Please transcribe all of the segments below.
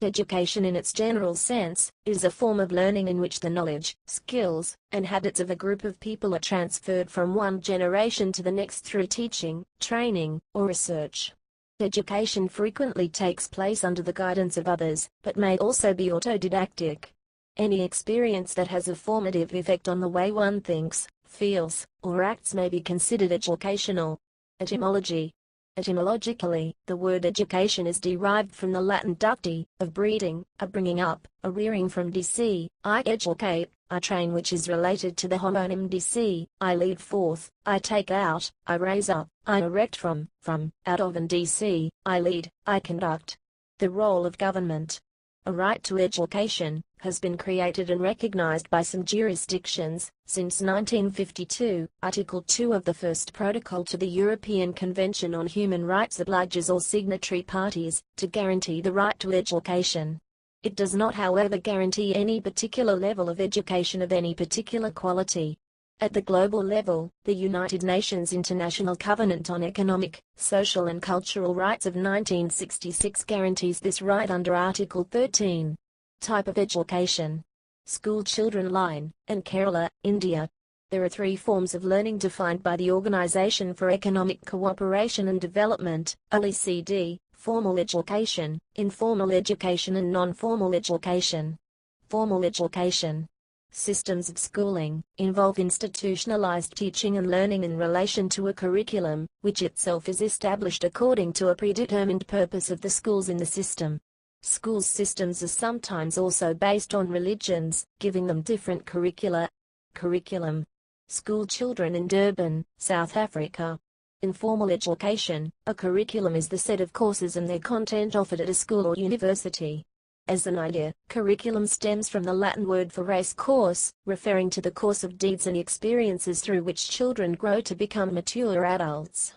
Education in its general sense is a form of learning in which the knowledge, skills, and habits of a group of people are transferred from one generation to the next through teaching, training, or research. Education frequently takes place under the guidance of others, but may also be autodidactic. Any experience that has a formative effect on the way one thinks, feels, or acts may be considered educational. Etymology. Etymologically, the word education is derived from the Latin ducti, of breeding, a bringing up, a rearing from dc, I educate, I train, which is related to the homonym dc, I lead forth, I take out, I raise up, I erect from, out of, and dc, I lead, I conduct. The role of government. A right to education has been created and recognized by some jurisdictions. Since 1952, Article 2 of the First Protocol to the European Convention on Human Rights obliges all signatory parties to guarantee the right to education. It does not, however, guarantee any particular level of education of any particular quality. At the global level, the United Nations International Covenant on Economic, Social and Cultural Rights of 1966 guarantees this right under Article 13. Type of education. School children line, and Kerala, India. There are three forms of learning defined by the Organization for Economic Cooperation and Development, OECD: formal education, informal education and non-formal education. Formal education. Systems of schooling involve institutionalized teaching and learning in relation to a curriculum, which itself is established according to a predetermined purpose of the schools in the system. School systems are sometimes also based on religions, giving them different curricula. Curriculum. School children in Durban, South Africa. Informal education. A curriculum is the set of courses and their content offered at a school or university. As an idea, curriculum stems from the Latin word for race course, referring to the course of deeds and experiences through which children grow to become mature adults.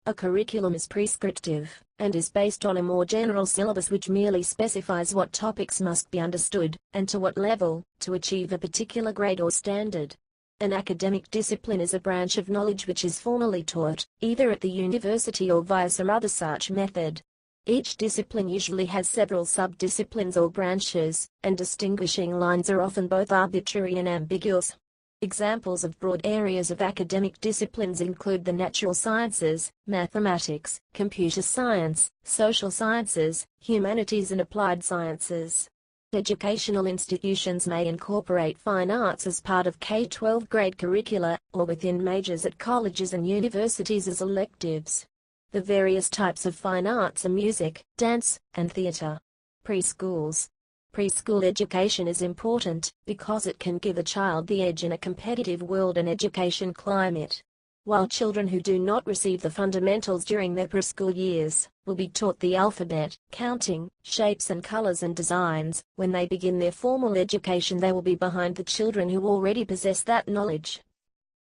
A curriculum is prescriptive, and is based on a more general syllabus which merely specifies what topics must be understood, and to what level, to achieve a particular grade or standard. An academic discipline is a branch of knowledge which is formally taught, either at the university or via some other such method. Each discipline usually has several sub-disciplines or branches, and distinguishing lines are often both arbitrary and ambiguous. Examples of broad areas of academic disciplines include the natural sciences, mathematics, computer science, social sciences, humanities and applied sciences. Educational institutions may incorporate fine arts as part of K-12 grade curricula, or within majors at colleges and universities as electives. The various types of fine arts are music, dance, and theater. Preschools. Preschool education is important because it can give a child the edge in a competitive world and education climate. While children who do not receive the fundamentals during their preschool years will be taught the alphabet, counting, shapes and colors and designs, when they begin their formal education they will be behind the children who already possess that knowledge.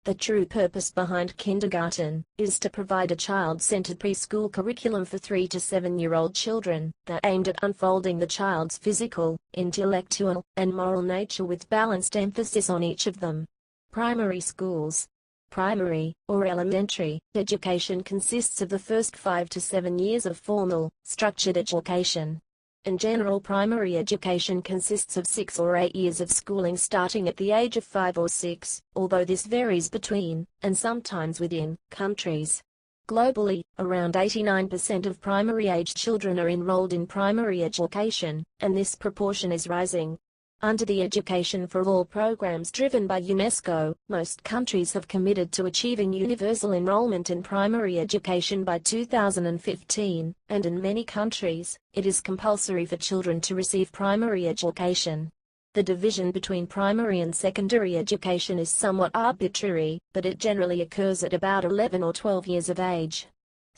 The true purpose behind kindergarten is to provide a child-centered preschool curriculum for 3 to 7-year-old children that aimed at unfolding the child's physical, intellectual, and moral nature with balanced emphasis on each of them. Primary schools. Primary, or elementary, education consists of the first 5 to 7 years of formal, structured education. In general, primary education consists of 6 or 8 years of schooling starting at the age of 5 or 6, although this varies between, and sometimes within, countries. Globally, around 89% of primary-aged children are enrolled in primary education, and this proportion is rising. Under the Education for All programs driven by UNESCO, most countries have committed to achieving universal enrollment in primary education by 2015, and in many countries, it is compulsory for children to receive primary education. The division between primary and secondary education is somewhat arbitrary, but it generally occurs at about 11 or 12 years of age.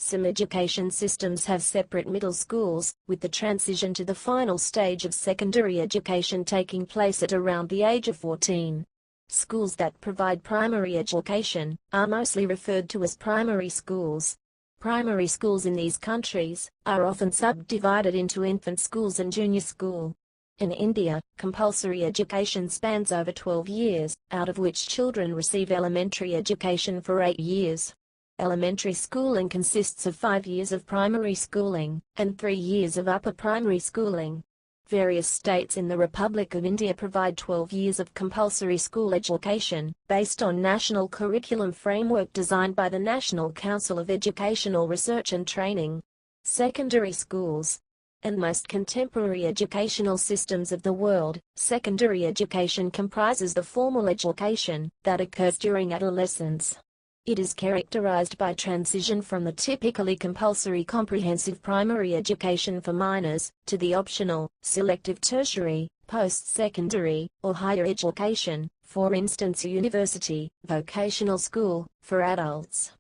Some education systems have separate middle schools, with the transition to the final stage of secondary education taking place at around the age of 14. Schools that provide primary education are mostly referred to as primary schools. Primary schools in these countries are often subdivided into infant schools and junior school. In India, compulsory education spans over 12 years, out of which children receive elementary education for 8 years. Elementary schooling consists of 5 years of primary schooling, and 3 years of upper primary schooling. Various states in the Republic of India provide 12 years of compulsory school education, based on national curriculum framework designed by the National Council of Educational Research and Training. Secondary schools. In most contemporary educational systems of the world, secondary education comprises the formal education that occurs during adolescence. It is characterized by transition from the typically compulsory comprehensive primary education for minors, to the optional, selective tertiary, post-secondary, or higher education, for instance university, vocational school, for adults.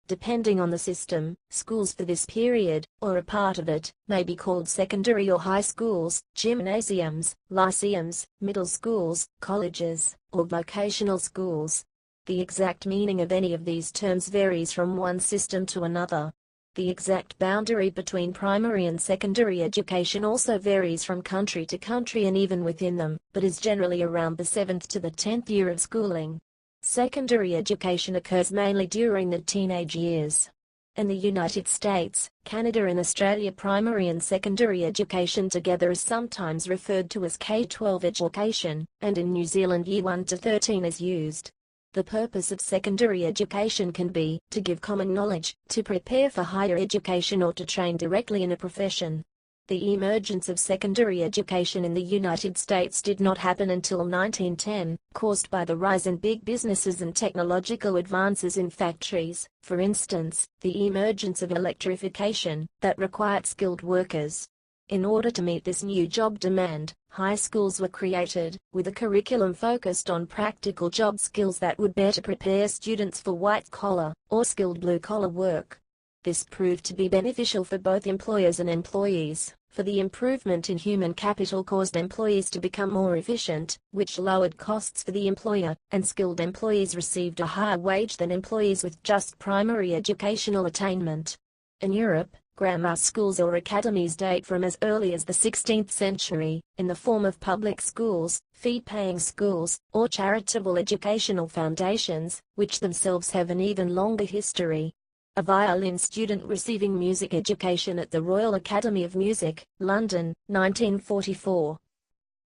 Depending on the system, schools for this period, or a part of it, may be called secondary or high schools, gymnasiums, lyceums, middle schools, colleges, or vocational schools. The exact meaning of any of these terms varies from one system to another. The exact boundary between primary and secondary education also varies from country to country and even within them, but is generally around the 7th to the 10th year of schooling. Secondary education occurs mainly during the teenage years. In the United States, Canada and Australia, primary and secondary education together is sometimes referred to as K-12 education, and in New Zealand Year 1 to 13 is used. The purpose of secondary education can be to give common knowledge, to prepare for higher education, or to train directly in a profession. The emergence of secondary education in the United States did not happen until 1910, caused by the rise in big businesses and technological advances in factories, for instance, the emergence of electrification, that required skilled workers. In order to meet this new job demand, high schools were created, with a curriculum focused on practical job skills that would better prepare students for white-collar, or skilled blue-collar work. This proved to be beneficial for both employers and employees, for the improvement in human capital caused employees to become more efficient, which lowered costs for the employer, and skilled employees received a higher wage than employees with just primary educational attainment. In Europe, grammar schools or academies date from as early as the 16th century, in the form of public schools, fee-paying schools, or charitable educational foundations, which themselves have an even longer history. A violin student receiving music education at the Royal Academy of Music, London, 1944.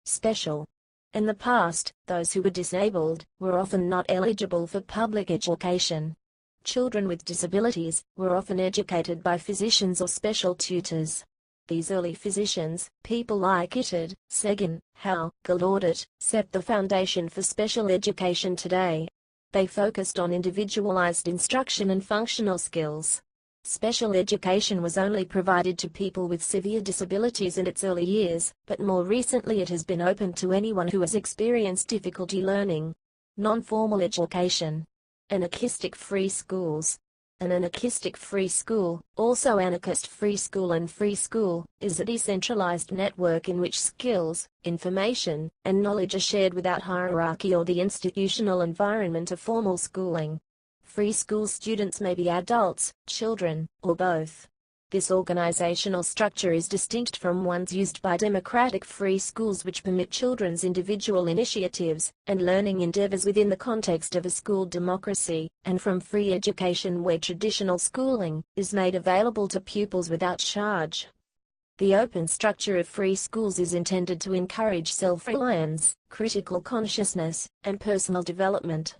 Special. In the past, those who were disabled were often not eligible for public education. Children with disabilities were often educated by physicians or special tutors. These early physicians, people like Itard, Seguin, Howe, Gallaudet, set the foundation for special education today. They focused on individualized instruction and functional skills. Special education was only provided to people with severe disabilities in its early years, but more recently it has been opened to anyone who has experienced difficulty learning. Non-formal education. Anarchistic free schools. An anarchistic free school, also anarchist free school and free school, is a decentralized network in which skills, information, and knowledge are shared without hierarchy or the institutional environment of formal schooling. Free school students may be adults, children, or both. This organizational structure is distinct from ones used by democratic free schools, which permit children's individual initiatives and learning endeavors within the context of a school democracy, and from free education where traditional schooling is made available to pupils without charge. The open structure of free schools is intended to encourage self-reliance, critical consciousness, and personal development.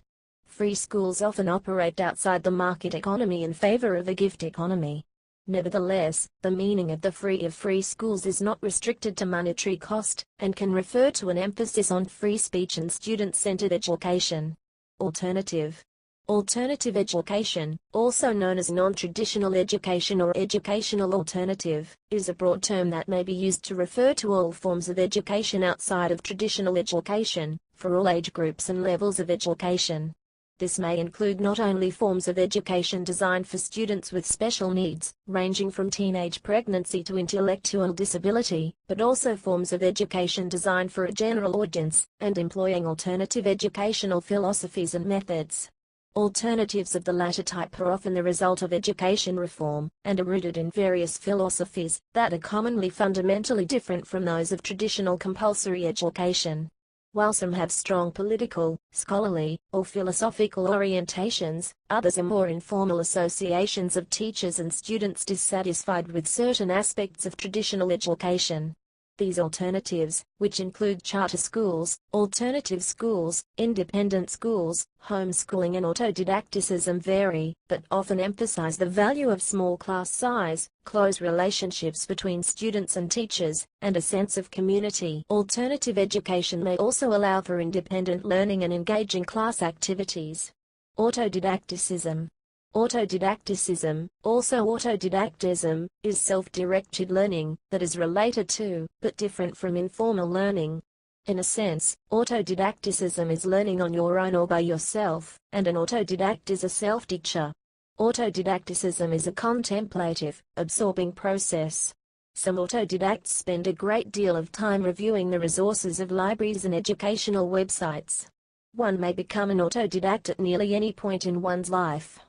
Free schools often operate outside the market economy in favor of a gift economy. Nevertheless, the meaning of the free schools is not restricted to monetary cost, and can refer to an emphasis on free speech and student-centered education. Alternative. Alternative education, also known as non-traditional education or educational alternative, is a broad term that may be used to refer to all forms of education outside of traditional education, for all age groups and levels of education. This may include not only forms of education designed for students with special needs, ranging from teenage pregnancy to intellectual disability, but also forms of education designed for a general audience, and employing alternative educational philosophies and methods. Alternatives of the latter type are often the result of education reform, and are rooted in various philosophies that are commonly fundamentally different from those of traditional compulsory education. While some have strong political, scholarly, or philosophical orientations, others are more informal associations of teachers and students dissatisfied with certain aspects of traditional education. These alternatives, which include charter schools, alternative schools, independent schools, homeschooling and autodidacticism vary, but often emphasize the value of small class size, close relationships between students and teachers, and a sense of community. Alternative education may also allow for independent learning and engaging class activities. Autodidacticism. Autodidacticism, also autodidactism, is self-directed learning that is related to, but different from informal learning. In a sense, autodidacticism is learning on your own or by yourself, and an autodidact is a self-teacher. Autodidacticism is a contemplative, absorbing process. Some autodidacts spend a great deal of time reviewing the resources of libraries and educational websites. One may become an autodidact at nearly any point in one's life.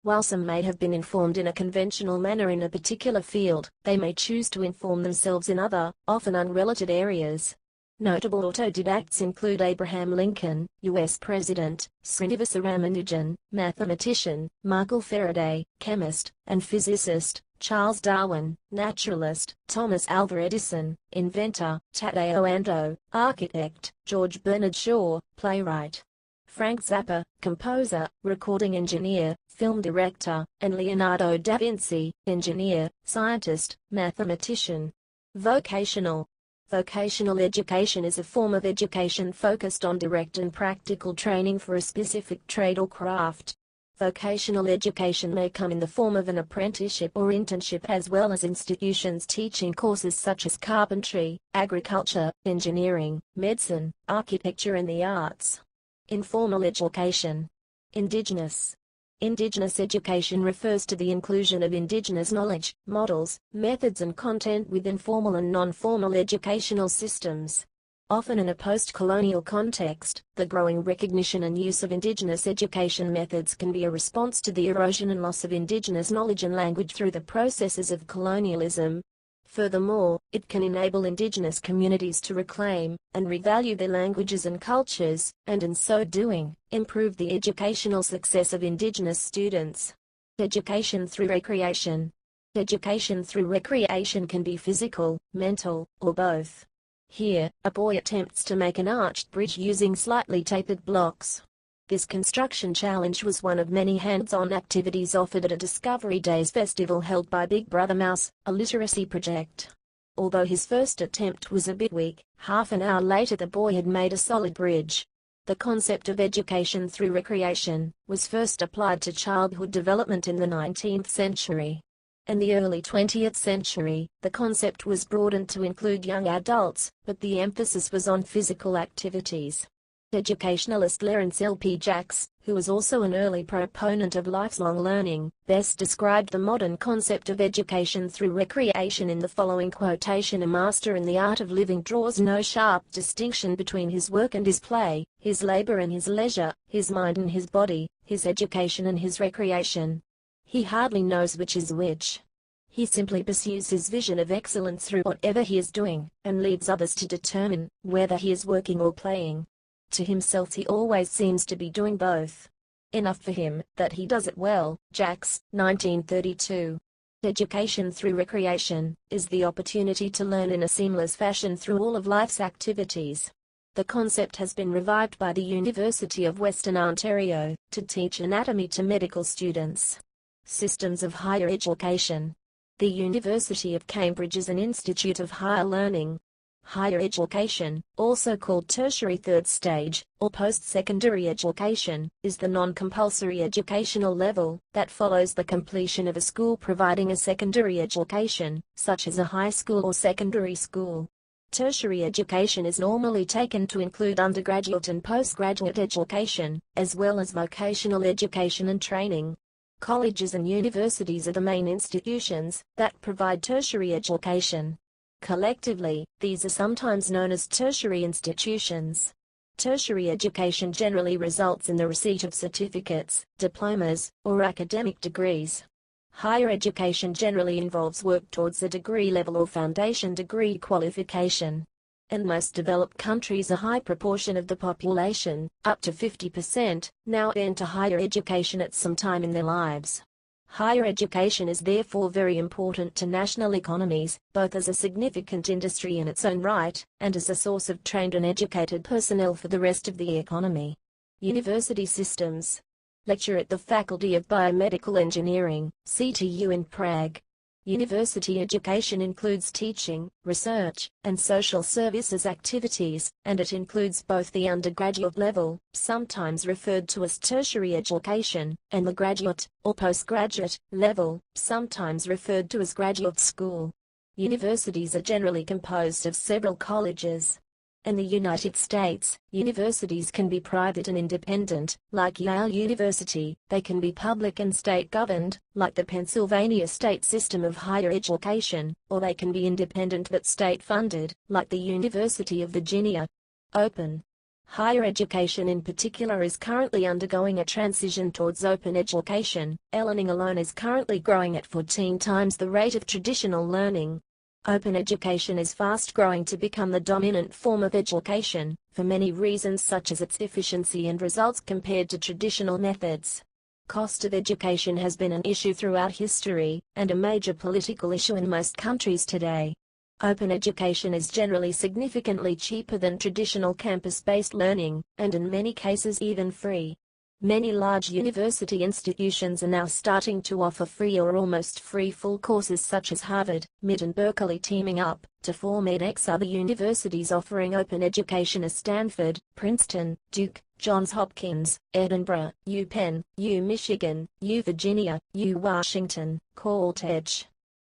While some may have been informed in a conventional manner in a particular field, they may choose to inform themselves in other, often unrelated areas. Notable autodidacts include Abraham Lincoln, U.S. President, Srinivasa Ramanujan, mathematician, Michael Faraday, chemist, and physicist, Charles Darwin, naturalist, Thomas Alva Edison, inventor, Tadeo Ando, architect, George Bernard Shaw, playwright, Frank Zappa, composer, recording engineer, film director, and Leonardo da Vinci, engineer, scientist, mathematician. Vocational. Vocational education is a form of education focused on direct and practical training for a specific trade or craft. Vocational education may come in the form of an apprenticeship or internship as well as institutions teaching courses such as carpentry, agriculture, engineering, medicine, architecture and the arts. Informal education. Indigenous. Indigenous education refers to the inclusion of indigenous knowledge, models, methods and content within formal and non-formal educational systems. Often in a post-colonial context, the growing recognition and use of indigenous education methods can be a response to the erosion and loss of indigenous knowledge and language through the processes of colonialism. Furthermore, it can enable indigenous communities to reclaim and revalue their languages and cultures, and in so doing, improve the educational success of indigenous students. Education through recreation. Education through recreation can be physical, mental, or both. Here, a boy attempts to make an arched bridge using slightly tapered blocks. This construction challenge was one of many hands-on activities offered at a Discovery Days festival held by Big Brother Mouse, a literacy project. Although his first attempt was a bit weak, half an hour later the boy had made a solid bridge. The concept of education through recreation was first applied to childhood development in the 19th century. In the early 20th century, the concept was broadened to include young adults, but the emphasis was on physical activities. Educationalist Lawrence L.P. Jacks, who was also an early proponent of lifelong learning, best described the modern concept of education through recreation in the following quotation: "A master in the art of living draws no sharp distinction between his work and his play, his labor and his leisure, his mind and his body, his education and his recreation. He hardly knows which is which. He simply pursues his vision of excellence through whatever he is doing, and leaves others to determine whether he is working or playing. To himself he always seems to be doing both. Enough for him that he does it well." Jacks, 1932. Education through recreation is the opportunity to learn in a seamless fashion through all of life's activities. The concept has been revived by the University of Western Ontario to teach anatomy to medical students. Systems of higher education. The University of Cambridge is an institute of higher learning. Higher education, also called tertiary third stage, or post-secondary education, is the non-compulsory educational level that follows the completion of a school providing a secondary education, such as a high school or secondary school. Tertiary education is normally taken to include undergraduate and postgraduate education, as well as vocational education and training. Colleges and universities are the main institutions that provide tertiary education. Collectively, these are sometimes known as tertiary institutions. Tertiary education generally results in the receipt of certificates, diplomas, or academic degrees. Higher education generally involves work towards a degree level or foundation degree qualification. In most developed countries, a high proportion of the population, up to 50%, now enter higher education at some time in their lives. Higher education is therefore very important to national economies, both as a significant industry in its own right, and as a source of trained and educated personnel for the rest of the economy. University systems. Lecture at the Faculty of Biomedical Engineering, CTU in Prague. University education includes teaching, research, and social services activities, and it includes both the undergraduate level, sometimes referred to as tertiary education, and the graduate, or postgraduate, level, sometimes referred to as graduate school. Universities are generally composed of several colleges. In the United States, universities can be private and independent, like Yale University. They can be public and state-governed, like the Pennsylvania state system of higher education, or they can be independent but state-funded, like the University of Virginia. Open. Higher education in particular is currently undergoing a transition towards open education. E-learning alone is currently growing at 14 times the rate of traditional learning. Open education is fast growing to become the dominant form of education, for many reasons such as its efficiency and results compared to traditional methods. Cost of education has been an issue throughout history, and a major political issue in most countries today. Open education is generally significantly cheaper than traditional campus-based learning, and in many cases even free. Many large university institutions are now starting to offer free or almost free full courses such as Harvard, MIT and Berkeley teaming up to form 8x other universities offering open education as Stanford, Princeton, Duke, Johns Hopkins, Edinburgh, UPenn, UMichigan, UVirginia, UWashington, Caltech.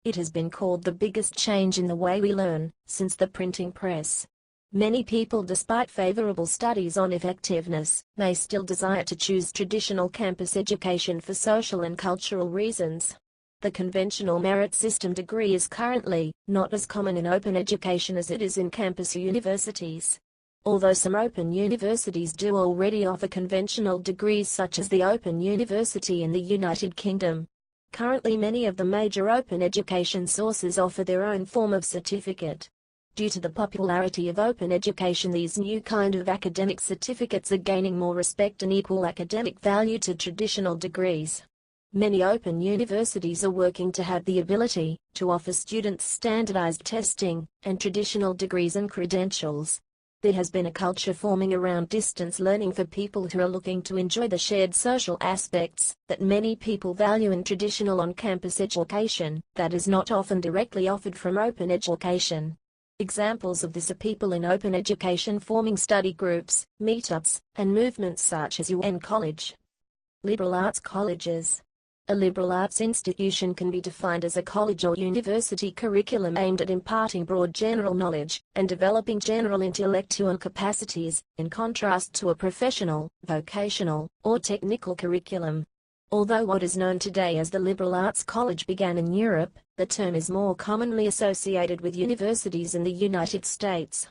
It has been called the biggest change in the way we learn since the printing press. Many people, despite favorable studies on effectiveness, may still desire to choose traditional campus education for social and cultural reasons. The conventional merit system degree is currently not as common in open education as it is in campus universities. Although some open universities do already offer conventional degrees such as the Open University in the United Kingdom. Currently many of the major open education sources offer their own form of certificate. Due to the popularity of open education, these new kind of academic certificates are gaining more respect and equal academic value to traditional degrees. Many open universities are working to have the ability to offer students standardized testing and traditional degrees and credentials. There has been a culture forming around distance learning for people who are looking to enjoy the shared social aspects that many people value in traditional on-campus education that is not often directly offered from open education. Examples of this are people in open education forming study groups, meetups, and movements such as UN College. Liberal arts colleges. A liberal arts institution can be defined as a college or university curriculum aimed at imparting broad general knowledge and developing general intellectual capacities, in contrast to a professional, vocational, or technical curriculum. Although what is known today as the liberal arts college began in Europe, the term is more commonly associated with universities in the United States.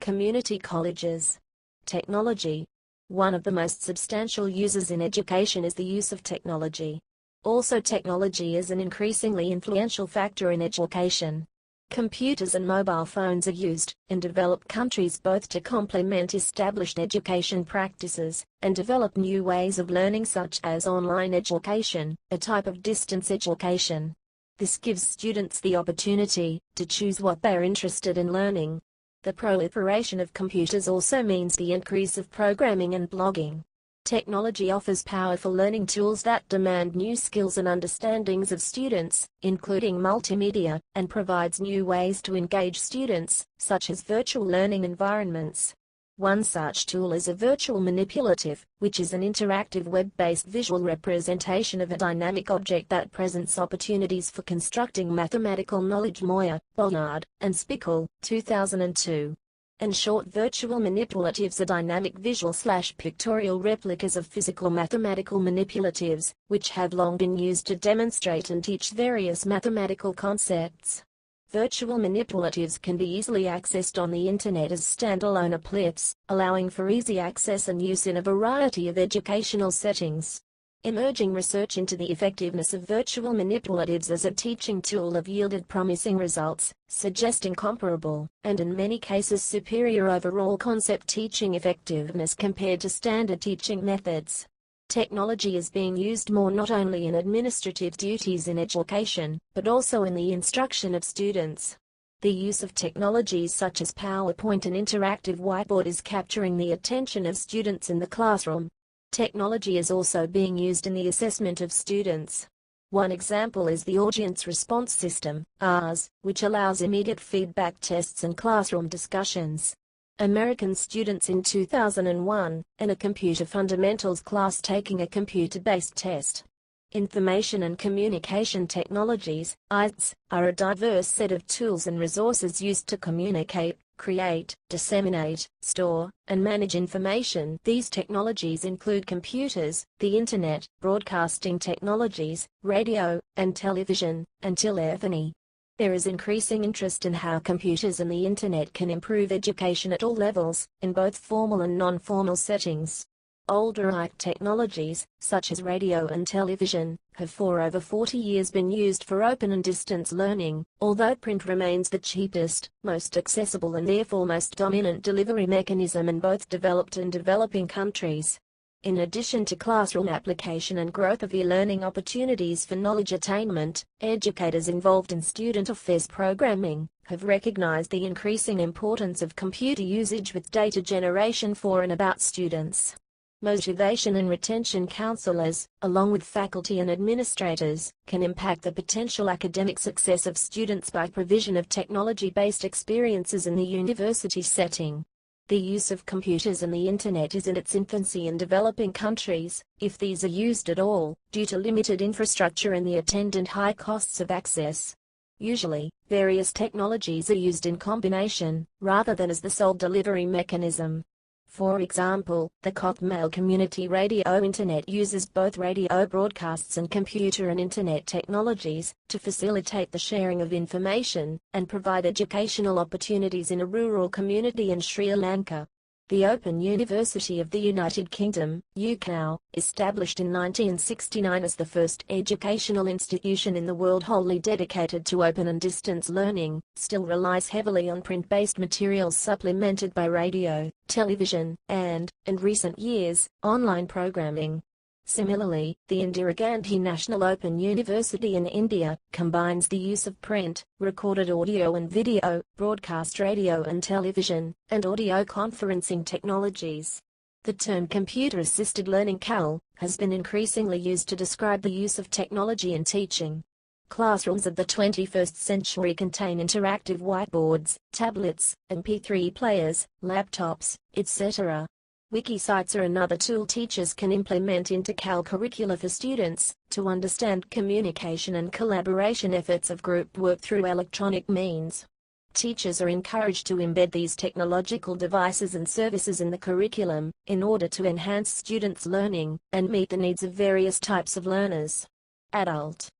Community colleges. Technology. One of the most substantial uses in education is the use of technology. Also, technology is an increasingly influential factor in education. Computers and mobile phones are used in developed countries both to complement established education practices and develop new ways of learning such as online education, a type of distance education. This gives students the opportunity to choose what they are interested in learning. The proliferation of computers also means the increase of programming and blogging. Technology offers powerful learning tools that demand new skills and understandings of students, including multimedia, and provides new ways to engage students, such as virtual learning environments. One such tool is a virtual manipulative, which is an interactive web-based visual representation of a dynamic object that presents opportunities for constructing mathematical knowledge. Moyer, Bollard, and Spickle, 2002. In short, virtual manipulatives are dynamic visual/pictorial replicas of physical mathematical manipulatives, which have long been used to demonstrate and teach various mathematical concepts. Virtual manipulatives can be easily accessed on the Internet as standalone applets, allowing for easy access and use in a variety of educational settings. Emerging research into the effectiveness of virtual manipulatives as a teaching tool have yielded promising results, suggesting comparable, and in many cases superior overall concept teaching effectiveness compared to standard teaching methods. Technology is being used more not only in administrative duties in education, but also in the instruction of students. The use of technologies such as PowerPoint and interactive whiteboard is capturing the attention of students in the classroom. Technology is also being used in the assessment of students. One example is the Audience Response System, ARS, which allows immediate feedback tests and classroom discussions. American students in 2001, in a computer fundamentals class taking a computer-based test. Information and communication technologies, ICTs, are a diverse set of tools and resources used to communicate, create, disseminate, store, and manage information. These technologies include computers, the Internet, broadcasting technologies, radio, and television, and telephony. There is increasing interest in how computers and the Internet can improve education at all levels, in both formal and non-formal settings. Older ICT technologies, such as radio and television, have for over 40 years been used for open and distance learning, although print remains the cheapest, most accessible and therefore most dominant delivery mechanism in both developed and developing countries. In addition to classroom application and growth of e-learning opportunities for knowledge attainment, educators involved in student affairs programming have recognized the increasing importance of computer usage with data generation for and about students. Motivation and retention counselors, along with faculty and administrators, can impact the potential academic success of students by provision of technology-based experiences in the university setting. The use of computers and the Internet is in its infancy in developing countries, if these are used at all, due to limited infrastructure and the attendant high costs of access. Usually, various technologies are used in combination, rather than as the sole delivery mechanism. For example, the Mail Community Radio Internet uses both radio broadcasts and computer and Internet technologies to facilitate the sharing of information and provide educational opportunities in a rural community in Sri Lanka. The Open University of the United Kingdom, UKNOW, established in 1969 as the first educational institution in the world wholly dedicated to open and distance learning, still relies heavily on print-based materials supplemented by radio, television, and, in recent years, online programming. Similarly, the Indira Gandhi National Open University in India combines the use of print, recorded audio and video, broadcast radio and television, and audio conferencing technologies. The term computer-assisted learning (CAL) has been increasingly used to describe the use of technology in teaching. Classrooms of the 21st century contain interactive whiteboards, tablets, MP3 players, laptops, etc. Wiki sites are another tool teachers can implement into CAL curricula for students, to understand communication and collaboration efforts of group work through electronic means. Teachers are encouraged to embed these technological devices and services in the curriculum, in order to enhance students' learning, and meet the needs of various types of learners. Adult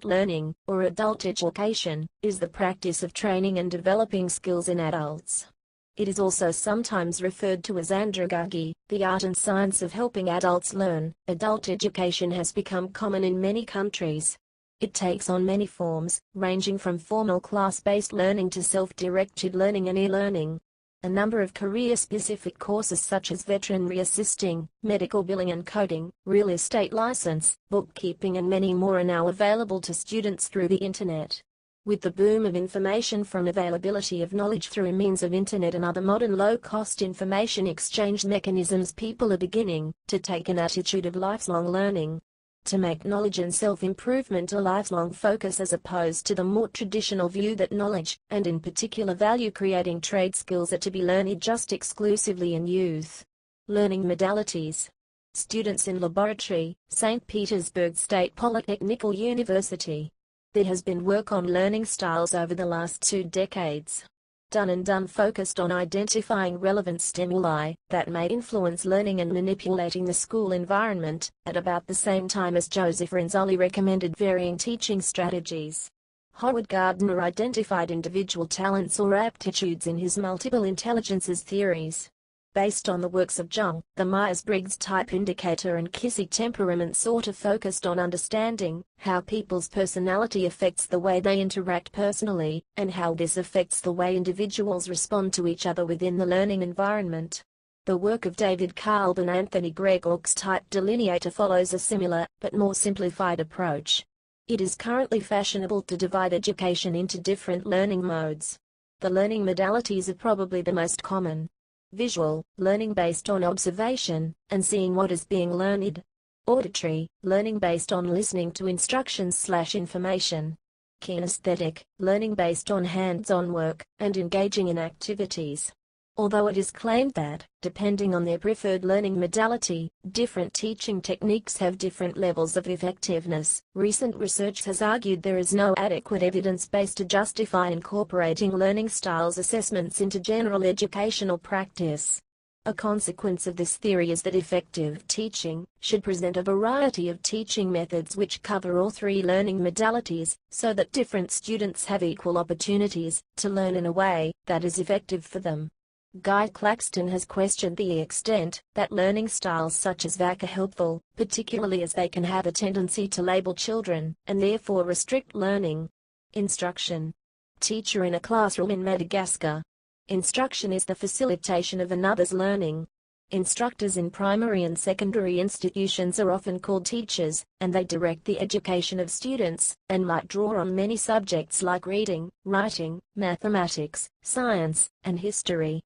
learning, or adult education, is the practice of training and developing skills in adults. It is also sometimes referred to as andragogy, the art and science of helping adults learn. Adult education has become common in many countries. It takes on many forms, ranging from formal class-based learning to self-directed learning and e-learning. A number of career-specific courses such as veterinary assisting, medical billing and coding, real estate license, bookkeeping and many more are now available to students through the Internet. With the boom of information from availability of knowledge through means of Internet and other modern low-cost information exchange mechanisms, people are beginning to take an attitude of lifelong learning. To make knowledge and self-improvement a lifelong focus as opposed to the more traditional view that knowledge, and in particular value-creating trade skills, are to be learned just exclusively in youth. Learning modalities. Students in laboratory, St. Petersburg State Polytechnical University. There has been work on learning styles over the last 2 decades. Done focused on identifying relevant stimuli that may influence learning and manipulating the school environment, at about the same time as Joseph Renzulli recommended varying teaching strategies. Howard Gardner identified individual talents or aptitudes in his multiple intelligences theories. Based on the works of Jung, the Myers-Briggs type indicator and Kissy temperament sort of focused on understanding how people's personality affects the way they interact personally, and how this affects the way individuals respond to each other within the learning environment. The work of David Kalb and Anthony Gregor's type delineator follows a similar, but more simplified approach. It is currently fashionable to divide education into different learning modes. The learning modalities are probably the most common. Visual, learning based on observation, and seeing what is being learned. Auditory, learning based on listening to instructions/information. Kinesthetic, learning based on hands-on work, and engaging in activities. Although it is claimed that, depending on their preferred learning modality, different teaching techniques have different levels of effectiveness, recent research has argued there is no adequate evidence base to justify incorporating learning styles assessments into general educational practice. A consequence of this theory is that effective teaching should present a variety of teaching methods which cover all three learning modalities, so that different students have equal opportunities to learn in a way that is effective for them. Guy Claxton has questioned the extent that learning styles such as VAC are helpful, particularly as they can have a tendency to label children, and therefore restrict learning. Instruction. Teacher in a classroom in Madagascar. Instruction is the facilitation of another's learning. Instructors in primary and secondary institutions are often called teachers, and they direct the education of students, and might draw on many subjects like reading, writing, mathematics, science, and history.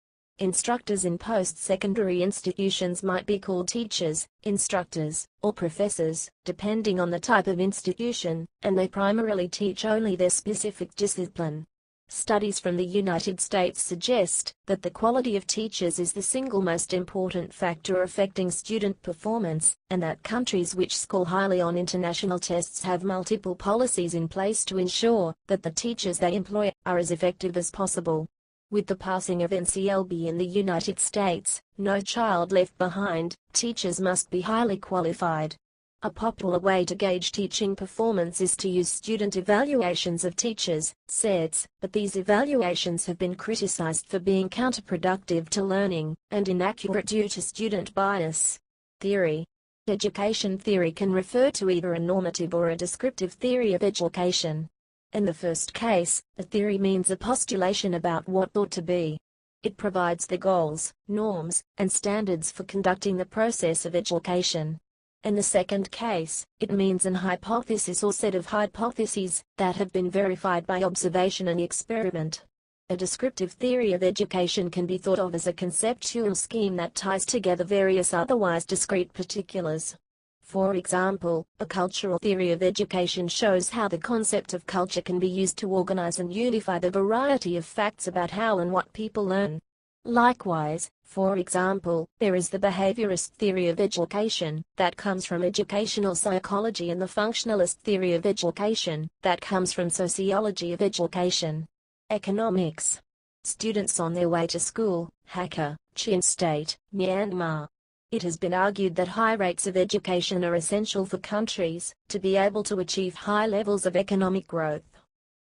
Instructors in post-secondary institutions might be called teachers, instructors, or professors, depending on the type of institution, and they primarily teach only their specific discipline. Studies from the United States suggest that the quality of teachers is the single most important factor affecting student performance, and that countries which score highly on international tests have multiple policies in place to ensure that the teachers they employ are as effective as possible. With the passing of NCLB in the United States, No Child Left Behind, teachers must be highly qualified. A popular way to gauge teaching performance is to use student evaluations of teachers, SEDs, but these evaluations have been criticized for being counterproductive to learning, and inaccurate due to student bias. Theory. Education theory can refer to either a normative or a descriptive theory of education. In the first case, a theory means a postulation about what ought to be. It provides the goals, norms, and standards for conducting the process of education. In the second case, it means an hypothesis or set of hypotheses that have been verified by observation and experiment. A descriptive theory of education can be thought of as a conceptual scheme that ties together various otherwise discrete particulars. For example, a cultural theory of education shows how the concept of culture can be used to organize and unify the variety of facts about how and what people learn. Likewise, for example, there is the behaviorist theory of education that comes from educational psychology and the functionalist theory of education that comes from sociology of education. Economics. Students on their way to school, Dhaka, Chin State, Myanmar. It has been argued that high rates of education are essential for countries to be able to achieve high levels of economic growth.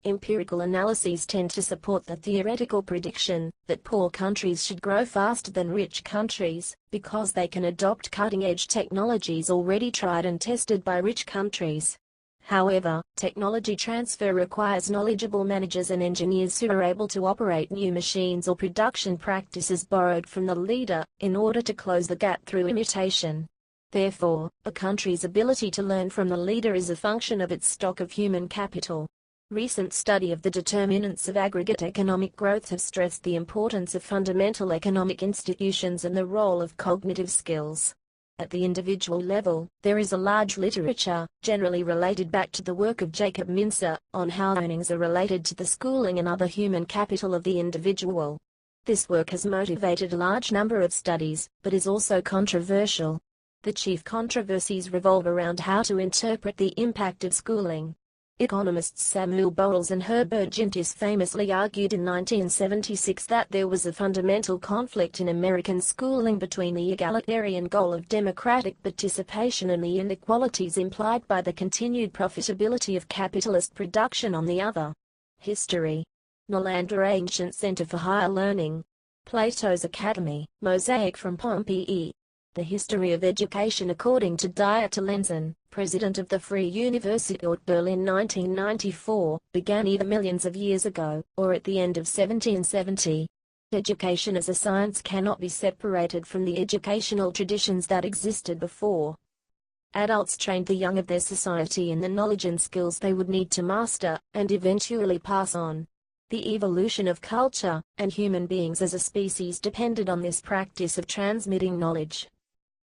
Empirical analyses tend to support the theoretical prediction that poor countries should grow faster than rich countries, because they can adopt cutting-edge technologies already tried and tested by rich countries. However, technology transfer requires knowledgeable managers and engineers who are able to operate new machines or production practices borrowed from the leader, in order to close the gap through imitation. Therefore, a country's ability to learn from the leader is a function of its stock of human capital. Recent study of the determinants of aggregate economic growth have stressed the importance of fundamental economic institutions and the role of cognitive skills. At the individual level, there is a large literature, generally related back to the work of Jacob Mincer, on how earnings are related to the schooling and other human capital of the individual. This work has motivated a large number of studies, but is also controversial. The chief controversies revolve around how to interpret the impact of schooling. Economists Samuel Bowles and Herbert Gintis famously argued in 1976 that there was a fundamental conflict in American schooling between the egalitarian goal of democratic participation and the inequalities implied by the continued profitability of capitalist production on the other. History. Nalanda Ancient Center for Higher Learning. Plato's Academy, Mosaic from Pompeii. The History of Education according to Dieter Lenzen, president of the Free University of Berlin 1994, began either millions of years ago, or at the end of 1770. Education as a science cannot be separated from the educational traditions that existed before. Adults trained the young of their society in the knowledge and skills they would need to master, and eventually pass on. The evolution of culture, and human beings as a species depended on this practice of transmitting knowledge.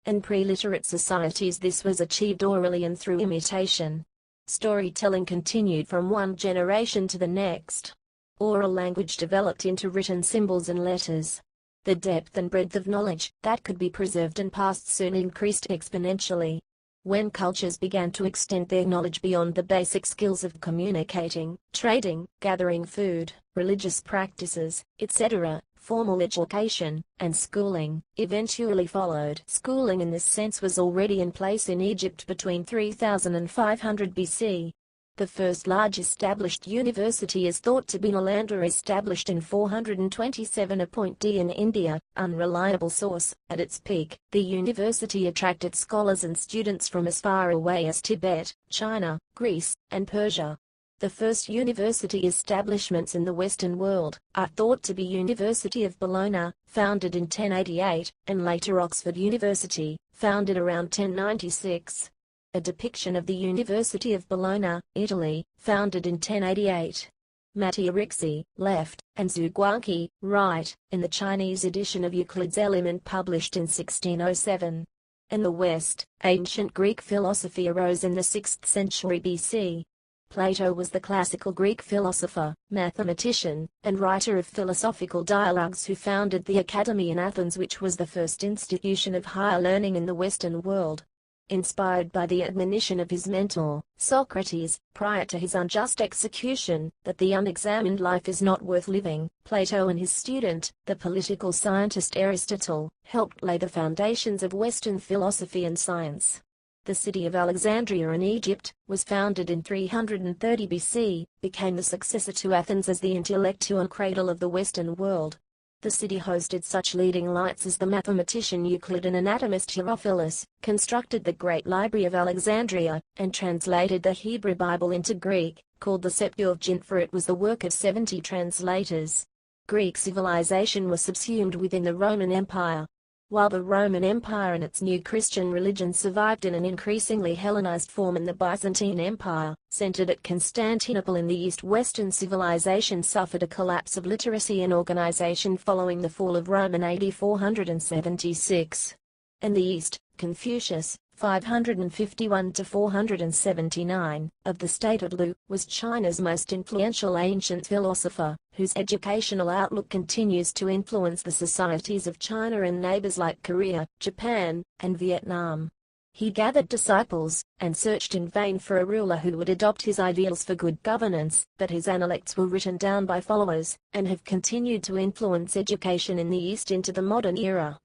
In pre-literate societies this was achieved orally and through imitation. Storytelling continued from one generation to the next. Oral language developed into written symbols and letters. The depth and breadth of knowledge that could be preserved and passed soon increased exponentially. When cultures began to extend their knowledge beyond the basic skills of communicating, trading, gathering food, religious practices, etc., formal education, and schooling eventually followed. Schooling in this sense was already in place in Egypt between 3000 and 500 BC. The first large established university is thought to be Nalanda, established in 427 in India, unreliable source. At its peak, the university attracted scholars and students from as far away as Tibet, China, Greece, and Persia. The first university establishments in the Western world are thought to be University of Bologna, founded in 1088, and later Oxford University, founded around 1096. A depiction of the University of Bologna, Italy, founded in 1088. Matteo Ricci, left, and Zhu Guangqi, right, in the Chinese edition of Euclid's Element published in 1607. In the West, ancient Greek philosophy arose in the 6th century BC. Plato was the classical Greek philosopher, mathematician, and writer of philosophical dialogues who founded the Academy in Athens, which was the first institution of higher learning in the Western world. Inspired by the admonition of his mentor, Socrates, prior to his unjust execution, that the unexamined life is not worth living, Plato and his student, the political scientist Aristotle, helped lay the foundations of Western philosophy and science. The city of Alexandria in Egypt was founded in 330 BC, became the successor to Athens as the intellectual cradle of the Western world. The city hosted such leading lights as the mathematician Euclid and anatomist Herophilus, constructed the Great Library of Alexandria, and translated the Hebrew Bible into Greek, called the Septuagint, for it was the work of 70 translators. Greek civilization was subsumed within the Roman Empire. While the Roman Empire and its new Christian religion survived in an increasingly Hellenized form, and the Byzantine Empire, centered at Constantinople in the East, Western civilization suffered a collapse of literacy and organization following the fall of Rome in AD 476. In the East, Confucius, 551 to 479, of the state of Lu, was China's most influential ancient philosopher, whose educational outlook continues to influence the societies of China and neighbors like Korea, Japan, and Vietnam. He gathered disciples, and searched in vain for a ruler who would adopt his ideals for good governance, but his Analects were written down by followers, and have continued to influence education in the East into the modern era.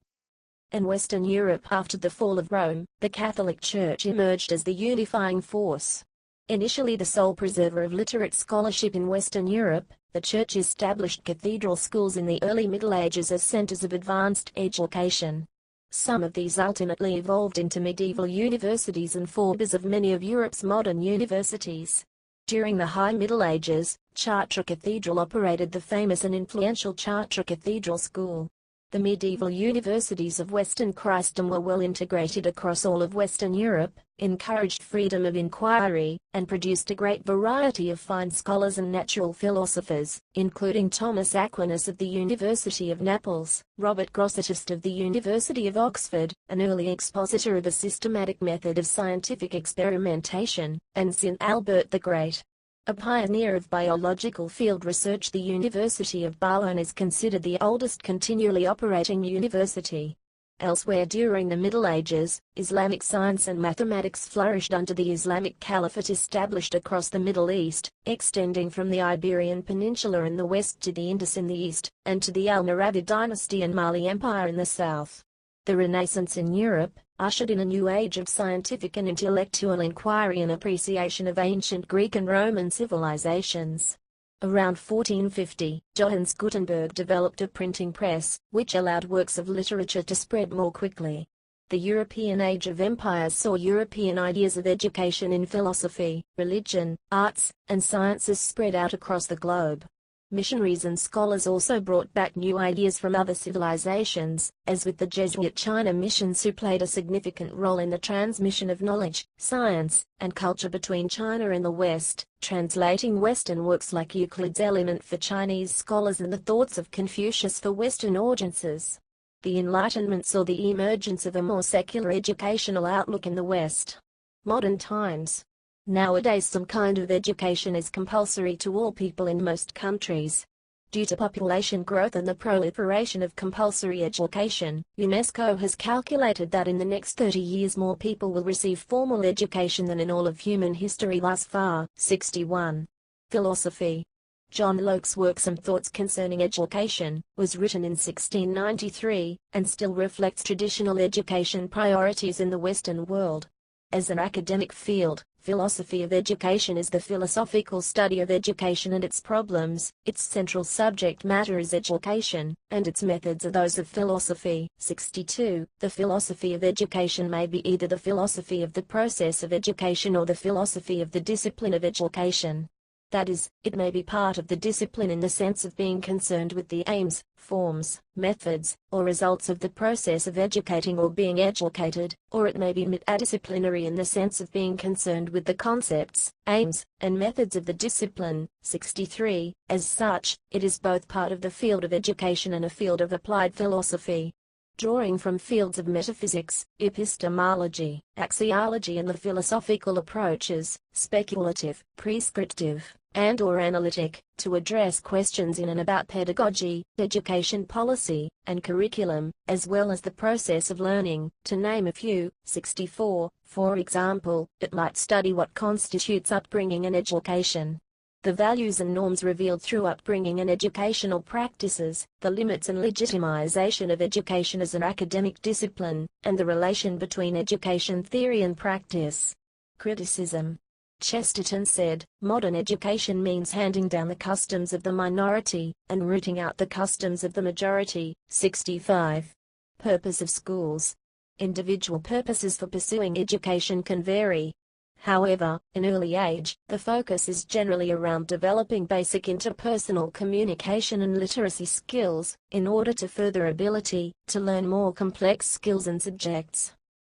In Western Europe after the fall of Rome, the Catholic Church emerged as the unifying force. Initially the sole preserver of literate scholarship in Western Europe, the Church established cathedral schools in the early Middle Ages as centers of advanced education. Some of these ultimately evolved into medieval universities and forebears of many of Europe's modern universities. During the High Middle Ages, Chartres Cathedral operated the famous and influential Chartres Cathedral School. The medieval universities of Western Christendom were well integrated across all of Western Europe, encouraged freedom of inquiry, and produced a great variety of fine scholars and natural philosophers, including Thomas Aquinas of the University of Naples, Robert Grosseteste of the University of Oxford, an early expositor of a systematic method of scientific experimentation, and St. Albert the Great. A pioneer of biological field research, the University of Bologna is considered the oldest continually operating university. Elsewhere during the Middle Ages, Islamic science and mathematics flourished under the Islamic Caliphate established across the Middle East, extending from the Iberian Peninsula in the west to the Indus in the east, and to the Almoravid dynasty and Mali Empire in the south. The Renaissance in Europe ushered in a new age of scientific and intellectual inquiry and appreciation of ancient Greek and Roman civilizations. Around 1450, Johannes Gutenberg developed a printing press, which allowed works of literature to spread more quickly. The European Age of Empires saw European ideas of education in philosophy, religion, arts, and sciences spread out across the globe. Missionaries and scholars also brought back new ideas from other civilizations, as with the Jesuit China missions who played a significant role in the transmission of knowledge, science, and culture between China and the West, translating Western works like Euclid's Element for Chinese scholars and the thoughts of Confucius for Western audiences. The Enlightenment saw the emergence of a more secular educational outlook in the West. Modern times. Nowadays some kind of education is compulsory to all people in most countries. Due to population growth and the proliferation of compulsory education, UNESCO has calculated that in the next 30 years more people will receive formal education than in all of human history thus far. 61. Philosophy. John Locke's work Some Thoughts Concerning Education was written in 1693, and still reflects traditional education priorities in the Western world. As an academic field, philosophy of education is the philosophical study of education and its problems. Its central subject matter is education, and its methods are those of philosophy. 62. The philosophy of education may be either the philosophy of the process of education or the philosophy of the discipline of education. That is, it may be part of the discipline in the sense of being concerned with the aims, forms, methods, or results of the process of educating or being educated, or it may be metadisciplinary in the sense of being concerned with the concepts, aims, and methods of the discipline. 63. As such, it is both part of the field of education and a field of applied philosophy. Drawing from fields of metaphysics, epistemology, axiology and the philosophical approaches, speculative, prescriptive, and/or analytic, to address questions in and about pedagogy, education policy, and curriculum, as well as the process of learning, to name a few. 64. For example, it might study what constitutes upbringing and education. The values and norms revealed through upbringing and educational practices, the limits and legitimization of education as an academic discipline, and the relation between education theory and practice. Criticism. Chesterton said, modern education means handing down the customs of the minority, and rooting out the customs of the majority. 65. Purpose of schools. Individual purposes for pursuing education can vary. However, in early age, the focus is generally around developing basic interpersonal communication and literacy skills, in order to further ability to learn more complex skills and subjects.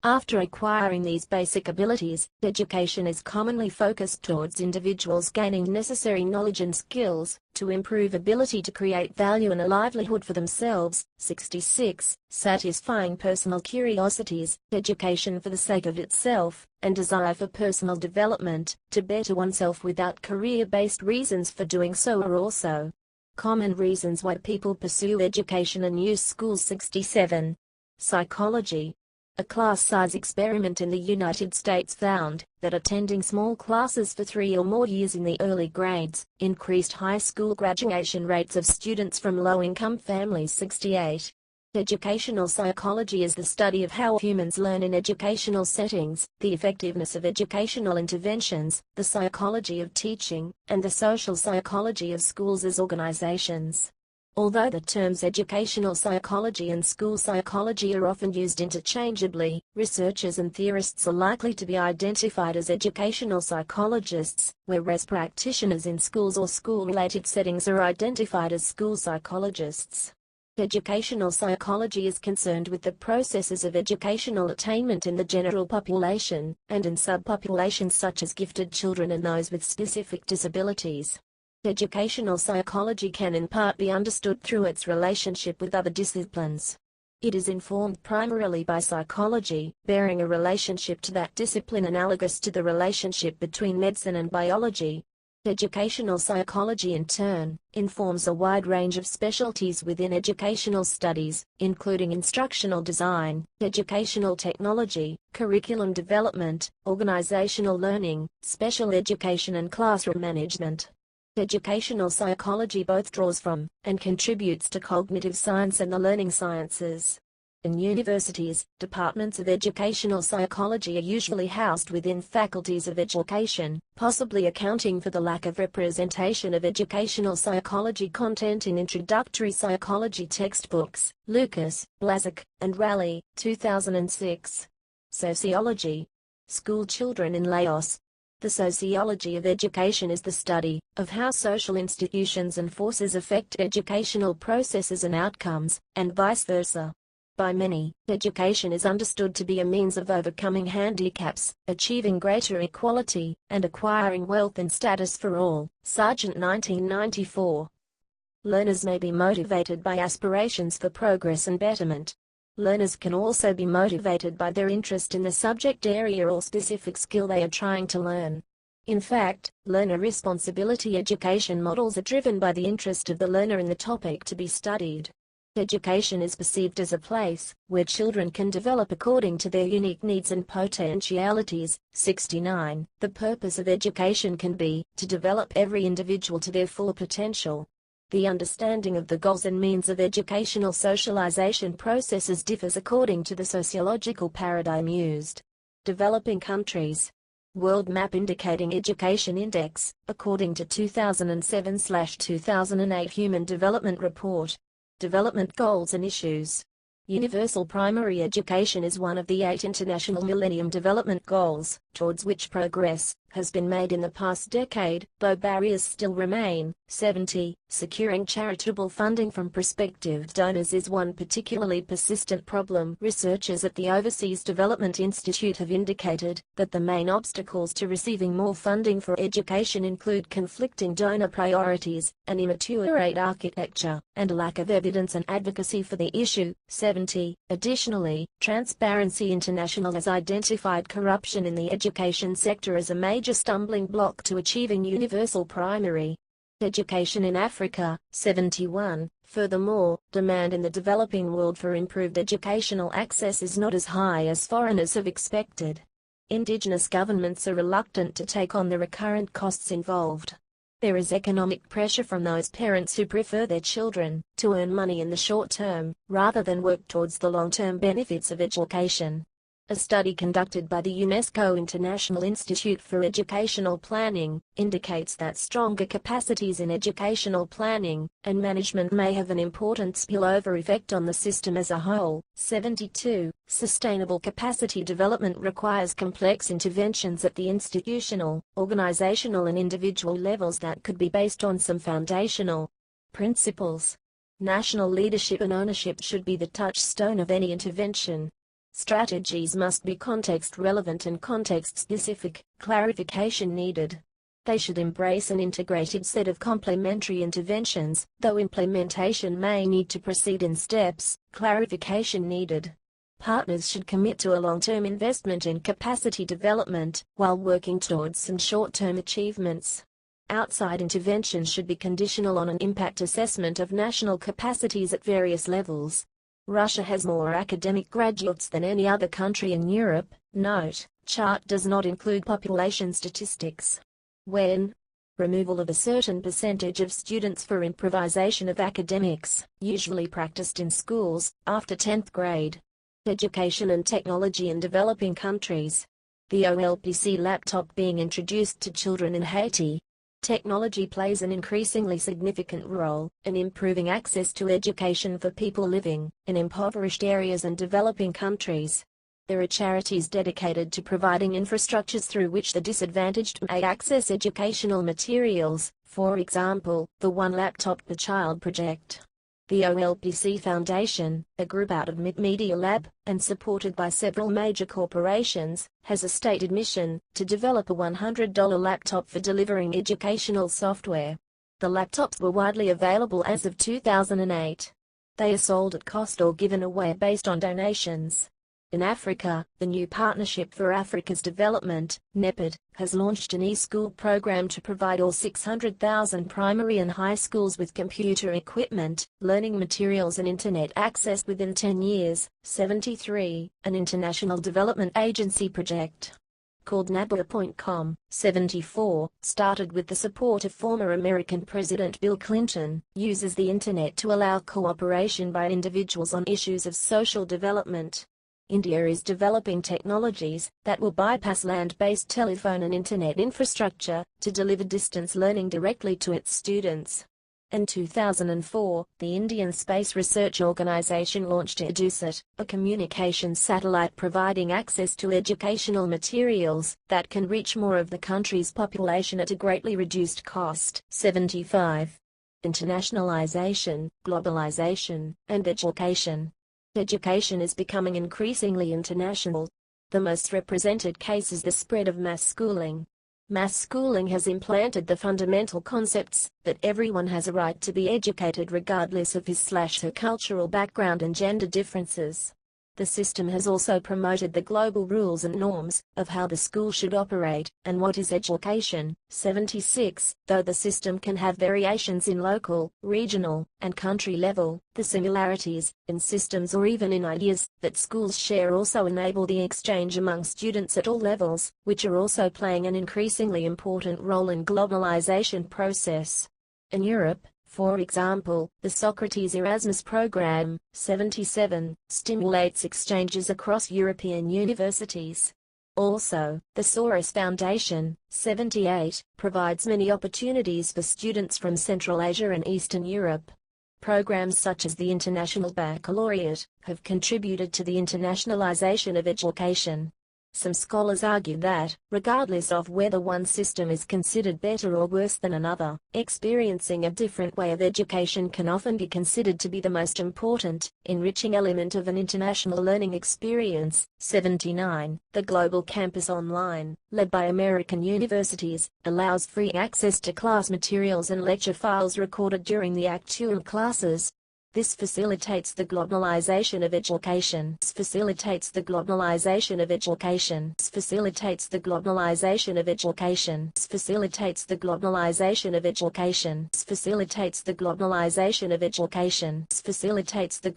After acquiring these basic abilities, education is commonly focused towards individuals gaining necessary knowledge and skills to improve ability to create value and a livelihood for themselves. 66. Satisfying personal curiosities, education for the sake of itself, and desire for personal development, to better oneself without career-based reasons for doing so are also common reasons why people pursue education and use schools. 67. Psychology. A class-size experiment in the United States found that attending small classes for 3 or more years in the early grades increased high school graduation rates of students from low-income families. 68. Educational psychology is the study of how humans learn in educational settings, the effectiveness of educational interventions, the psychology of teaching, and the social psychology of schools as organizations. Although the terms educational psychology and school psychology are often used interchangeably, researchers and theorists are likely to be identified as educational psychologists, whereas practitioners in schools or school-related settings are identified as school psychologists. Educational psychology is concerned with the processes of educational attainment in the general population, and in subpopulations such as gifted children and those with specific disabilities. Educational psychology can in part be understood through its relationship with other disciplines. It is informed primarily by psychology, bearing a relationship to that discipline analogous to the relationship between medicine and biology. Educational psychology in turn informs a wide range of specialties within educational studies, including instructional design, educational technology, curriculum development, organizational learning, special education and classroom management. Educational psychology both draws from and contributes to cognitive science and the learning sciences. In universities, departments of educational psychology are usually housed within faculties of education, possibly accounting for the lack of representation of educational psychology content in introductory psychology textbooks. Lucas, Blazek, and Raleigh, 2006. Sociology. School children in Laos. The sociology of education is the study of how social institutions and forces affect educational processes and outcomes, and vice versa. By many, education is understood to be a means of overcoming handicaps, achieving greater equality, and acquiring wealth and status for all. Sargent 1994. Learners may be motivated by aspirations for progress and betterment. Learners can also be motivated by their interest in the subject area or specific skill they are trying to learn. In fact, learner responsibility education models are driven by the interest of the learner in the topic to be studied. Education is perceived as a place where children can develop according to their unique needs and potentialities. 69. The purpose of education can be to develop every individual to their full potential. The understanding of the goals and means of educational socialization processes differs according to the sociological paradigm used. Developing countries. World Map Indicating Education Index, according to 2007/2008 Human Development Report. Development Goals and Issues. Universal primary education is one of the 8 International Millennium Development Goals, towards which progress has been made in the past decade, though barriers still remain. 70. Securing charitable funding from prospective donors is one particularly persistent problem. Researchers at the Overseas Development Institute have indicated that the main obstacles to receiving more funding for education include conflicting donor priorities, an immature aid architecture, and a lack of evidence and advocacy for the issue. 70. Additionally, Transparency International has identified corruption in the education sector as a major stumbling block to achieving universal primary education in Africa. 71. Furthermore, demand in the developing world for improved educational access is not as high as foreigners have expected. Indigenous governments are reluctant to take on the recurrent costs involved. There is economic pressure from those parents who prefer their children to earn money in the short term, rather than work towards the long-term benefits of education. A study conducted by the UNESCO International Institute for Educational Planning indicates that stronger capacities in educational planning and management may have an important spillover effect on the system as a whole. 72. Sustainable capacity development requires complex interventions at the institutional, organizational and individual levels that could be based on some foundational principles. National leadership and ownership should be the touchstone of any intervention. Strategies must be context-relevant and context-specific, clarification needed. They should embrace an integrated set of complementary interventions, though implementation may need to proceed in steps, clarification needed. Partners should commit to a long-term investment in capacity development, while working towards some short-term achievements. Outside interventions should be conditional on an impact assessment of national capacities at various levels. Russia has more academic graduates than any other country in Europe. Note: chart does not include population statistics. When removal of a certain percentage of students for improvisation of academics, usually practiced in schools, after 10th grade. Education and technology in developing countries. The OLPC laptop being introduced to children in Haiti. Technology plays an increasingly significant role in improving access to education for people living in impoverished areas and developing countries. There are charities dedicated to providing infrastructures through which the disadvantaged may access educational materials, for example, the One Laptop Per Child project. The OLPC Foundation, a group out of Media Lab, and supported by several major corporations, has a stated mission to develop a $100 laptop for delivering educational software. The laptops were widely available as of 2008. They are sold at cost or given away based on donations. In Africa, the New Partnership for Africa's Development, NEPAD, has launched an e-school program to provide all 600,000 primary and high schools with computer equipment, learning materials and internet access within 10 years. 73. An international development agency project called NABA.com, 74, started with the support of former American President Bill Clinton, uses the internet to allow cooperation by individuals on issues of social development. India is developing technologies that will bypass land-based telephone and internet infrastructure to deliver distance learning directly to its students. In 2004, the Indian Space Research Organisation launched EduSat, a communications satellite providing access to educational materials that can reach more of the country's population at a greatly reduced cost. 75. Internationalization, globalization, and education. Education is becoming increasingly international. The most represented case is the spread of mass schooling. Mass schooling has implanted the fundamental concepts that everyone has a right to be educated regardless of his/her cultural background and gender differences. The system has also promoted the global rules and norms of how the school should operate and what is education. 76. Though the system can have variations in local, regional, and country level, the similarities in systems or even in ideas that schools share also enable the exchange among students at all levels, which are also playing an increasingly important role in globalization process. In Europe, for example, the Socrates Erasmus program, 77, stimulates exchanges across European universities. Also, the Soros Foundation, 78, provides many opportunities for students from Central Asia and Eastern Europe. Programs such as the International Baccalaureate have contributed to the internationalization of education. Some scholars argue that, regardless of whether one system is considered better or worse than another, experiencing a different way of education can often be considered to be the most important, enriching element of an international learning experience. 79. The Global Campus Online, led by American universities, allows free access to class materials and lecture files recorded during the actual classes. This facilitates the globalization of education. Facilitates the globalization of education. Facilitates the globalization of education. Facilitates the globalization of education. Facilitates the globalization of education. Facilitates the